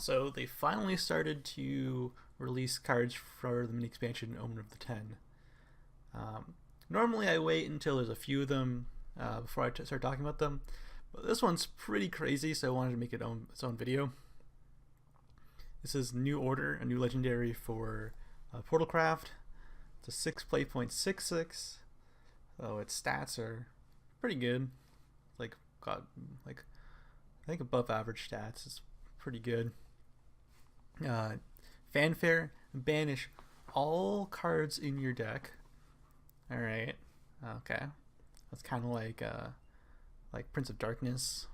So they finally started to release cards for the mini expansion Omen of the Ten. Normally I wait until there's a few of them before I start talking about them, but this one's pretty crazy, so I wanted to make its own video. This is New Order, a new legendary for Portalcraft. It's a 6 play .66, so its stats are pretty good. Got like I think above average stats. It's pretty good. Fanfare: banish all cards in your deck. All right. Okay. That's kind of like Prince of Darkness.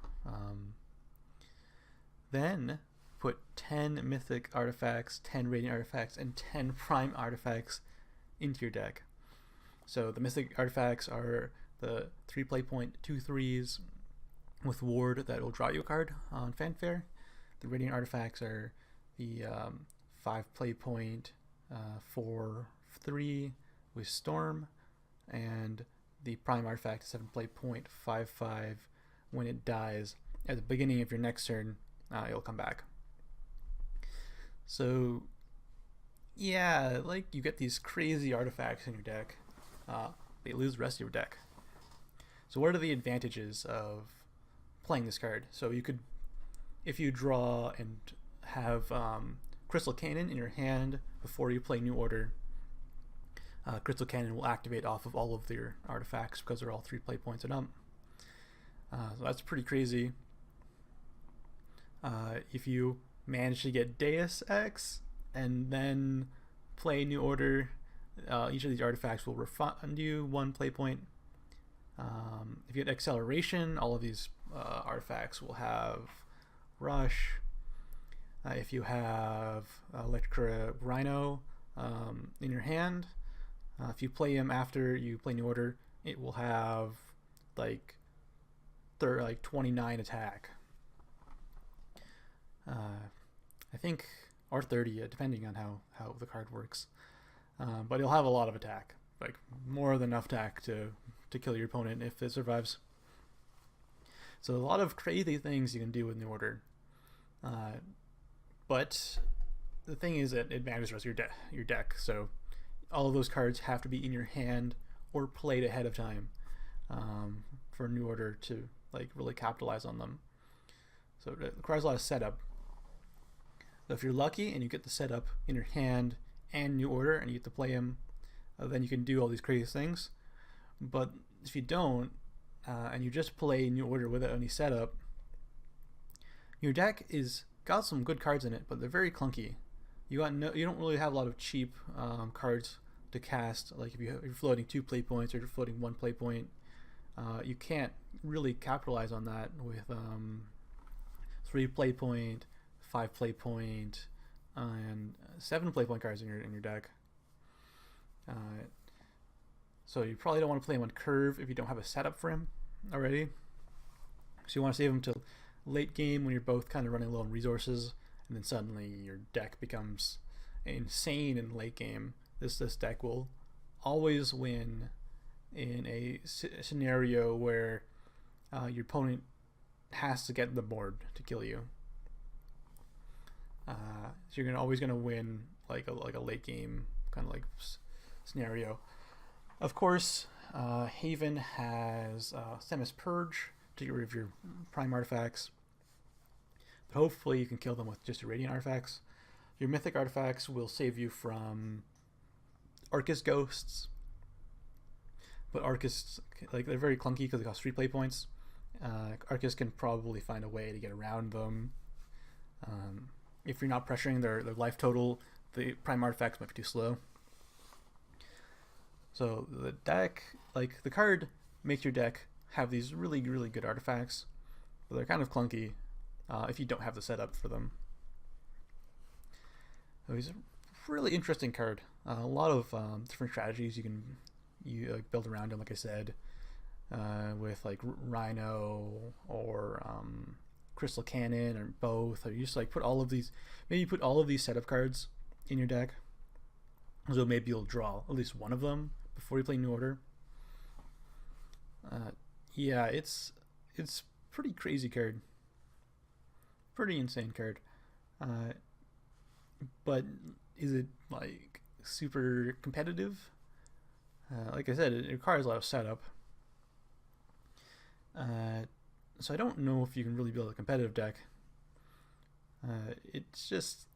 Then put 10 mythic artifacts, 10 radiant artifacts, and 10 prime artifacts into your deck. So the mythic artifacts are the 3 play point 2/3s with ward that will draw you a card on Fanfare. The radiant artifacts are the 5 play point 4/3 with Storm, and the prime artifact 7 play point 5/5. When it dies at the beginning of your next turn, it'll come back. So yeah, like you get these crazy artifacts in your deck. They lose the rest of your deck. So what are the advantages of playing this card? So you could, if you draw and have Crystal Cannon in your hand before you play New Order, Crystal Cannon will activate off of all of your artifacts because they're all 3 play points and up. So that's pretty crazy. If you manage to get Deus Ex and then play New Order, each of these artifacts will refund you 1 play point. If you get Acceleration, all of these artifacts will have Rush. If you have Electromagical Rhino in your hand, if you play him after you play New Order, it will have like 29 attack. I think, or 30, depending on how the card works. But it'll have a lot of attack, like more than enough attack to kill your opponent if it survives. So a lot of crazy things you can do with New Order. But the thing is that it matters the rest of your deck. So all of those cards have to be in your hand or played ahead of time for New Order to like really capitalize on them. So it requires a lot of setup. So if you're lucky and you get the setup in your hand and New Order and you get to play him, then you can do all these crazy things. But if you don't, and you just play New Order without any setup, your deck is got some good cards in it, but they're very clunky. You don't really have a lot of cheap cards to cast. Like if you're floating 2 play points or you're floating 1 play point, you can't really capitalize on that with 3 play point, 5 play point, and 7 play point cards in your deck. So you probably don't want to play him on curve if you don't have a setup for him already. So you want to save him till late game when you're both kind of running low on resources, and then suddenly your deck becomes insane in late game. This deck will always win in a scenario where your opponent has to get the board to kill you. So you're always gonna win like a late game kind of like scenario. Of course, Haven has Semis Purge to get rid of your prime artifacts. But hopefully you can kill them with just your radiant artifacts. Your mythic artifacts will save you from Arcus Ghosts. But Arcus, like, they're very clunky because they cost 3 play points. Arcus can probably find a way to get around them. If you're not pressuring their life total, the prime artifacts might be too slow. So the deck, like the card, makes your deck have these really, really good artifacts, but they're kind of clunky if you don't have the setup for them. So he's a really interesting card. A lot of different strategies you can build around him, like I said, with like Rhino or Crystal Cannon or both, or you just like put all of these setup cards in your deck, so maybe you'll draw at least one of them before you play New Order. Yeah, it's pretty crazy card, pretty insane card. Uh, but is it like super competitive? Like I said, it requires a lot of setup. So I don't know if you can really build a competitive deck. It's just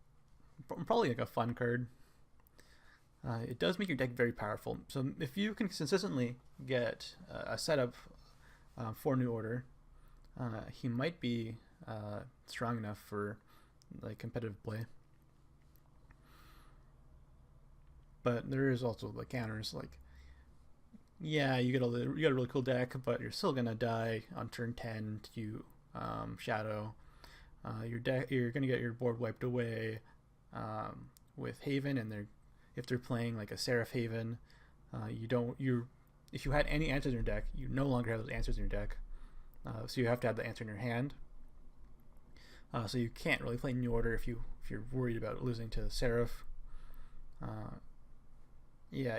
probably like a fun card. It does make your deck very powerful. So if you can consistently get a setup for New Order, he might be strong enough for like competitive play. But there is also the counters. Like, yeah, you got a really cool deck, but you're still gonna die on turn 10 to Shadow. You're gonna get your board wiped away with Haven, and if they're playing like a Seraph Haven, if you had any answers in your deck, you no longer have those answers in your deck. So you have to have the answer in your hand. So you can't really play New Order if you're worried about losing to Seraph. Yeah,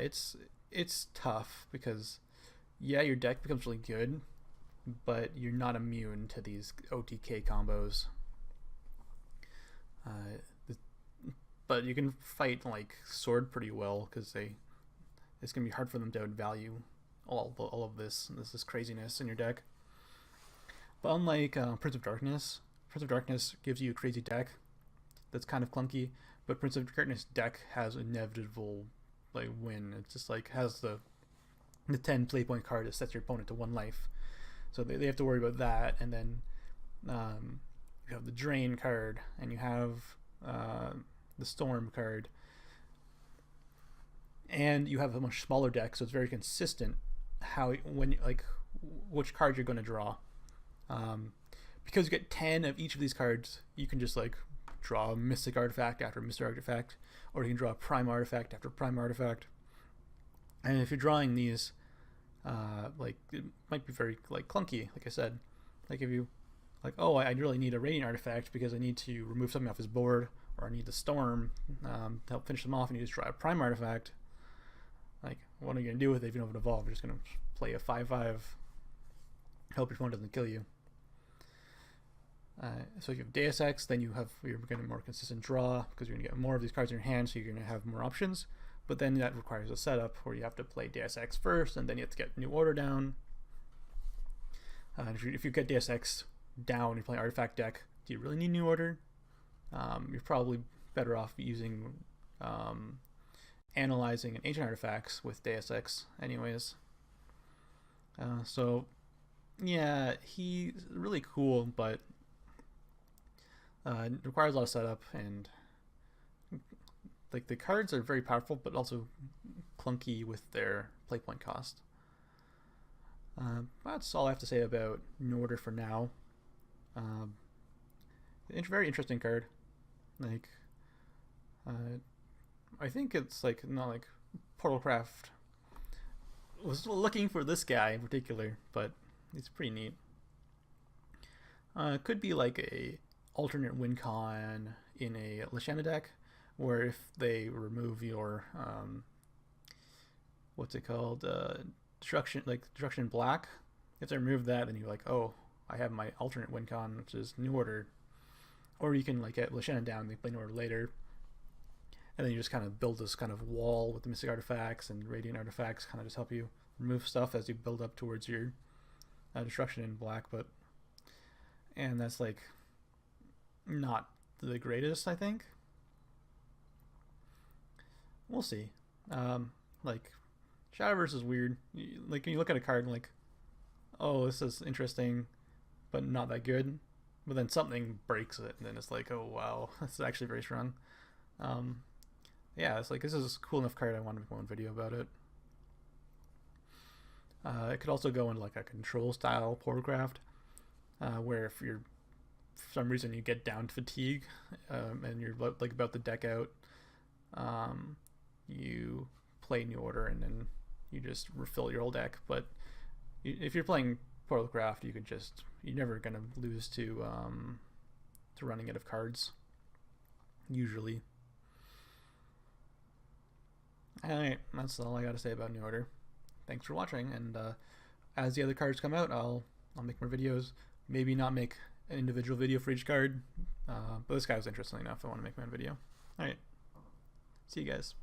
it's tough because your deck becomes really good, but you're not immune to these OTK combos. But you can fight like Sword pretty well because it's gonna be hard for them to outvalue all of this craziness in your deck. But unlike Prince of Darkness gives you a crazy deck that's kind of clunky, but Prince of Darkness deck has inevitable like win. It's just like has the 10 play point card that sets your opponent to 1 life, so they have to worry about that. And then you have the Drain card, and you have the Storm card, and you have a much smaller deck, so it's very consistent which card you're going to draw. Because you get 10 of each of these cards, you can just like draw a Mystic Artifact after Mystic Artifact, or you can draw a Prime Artifact after Prime Artifact. And if you're drawing these, it might be very like clunky. Like I said, like if you I really need a Radiant Artifact because I need to remove something off his board, or I need the Storm to help finish them off, and you just draw a Prime Artifact. Like, what are you gonna do with it if you don't have an evolve? You're just gonna play a 5/5, hope your opponent doesn't kill you. So if you have Deus Ex, then you're getting a more consistent draw because you're going to get more of these cards in your hand, so you're going to have more options. But then that requires a setup where you have to play Deus Ex first, and then you have to get New Order down. If you get Deus Ex down, you're playing Artifact deck, do you really need New Order? You're probably better off using analyzing and ancient artifacts with Deus Ex anyways. So yeah, he's really cool, but it requires a lot of setup, and like the cards are very powerful but also clunky with their play point cost. That's all I have to say about New Order for now. Very interesting card. Like I think it's like not like Portalcraft was looking for this guy in particular, but it's pretty neat. It could be like a alternate win con in a Lashana deck, where if they remove your what's it called, destruction in black, if they remove that, then you're like, oh, I have my alternate win con, which is New Order. Or you can like get Lashana down, they play New Order later, and then you just kind of build this kind of wall with the Mystic Artifacts and Radiant Artifacts, kind of just help you remove stuff as you build up towards your destruction in black. And that's like not the greatest, I think. We'll see. Like Shadowverse is weird. Like when you look at a card and like, oh, this is interesting, but not that good. But then something breaks it, and then it's like, oh wow, this is actually very strong. Yeah, it's like, this is a cool enough card, I want to make one video about it. It could also go into like a control style Portalcraft, where if you're for some reason you get down to fatigue, and you're like about to deck out, you play New Order and then you just refill your whole deck. But if you're playing Portalcraft, you're never gonna lose to running out of cards usually. Alright, that's all I gotta say about New Order. Thanks for watching, and as the other cards come out, I'll make more videos. Maybe not make an individual video for each card. But this guy was interesting enough. I want to make my own video. All right. See you guys.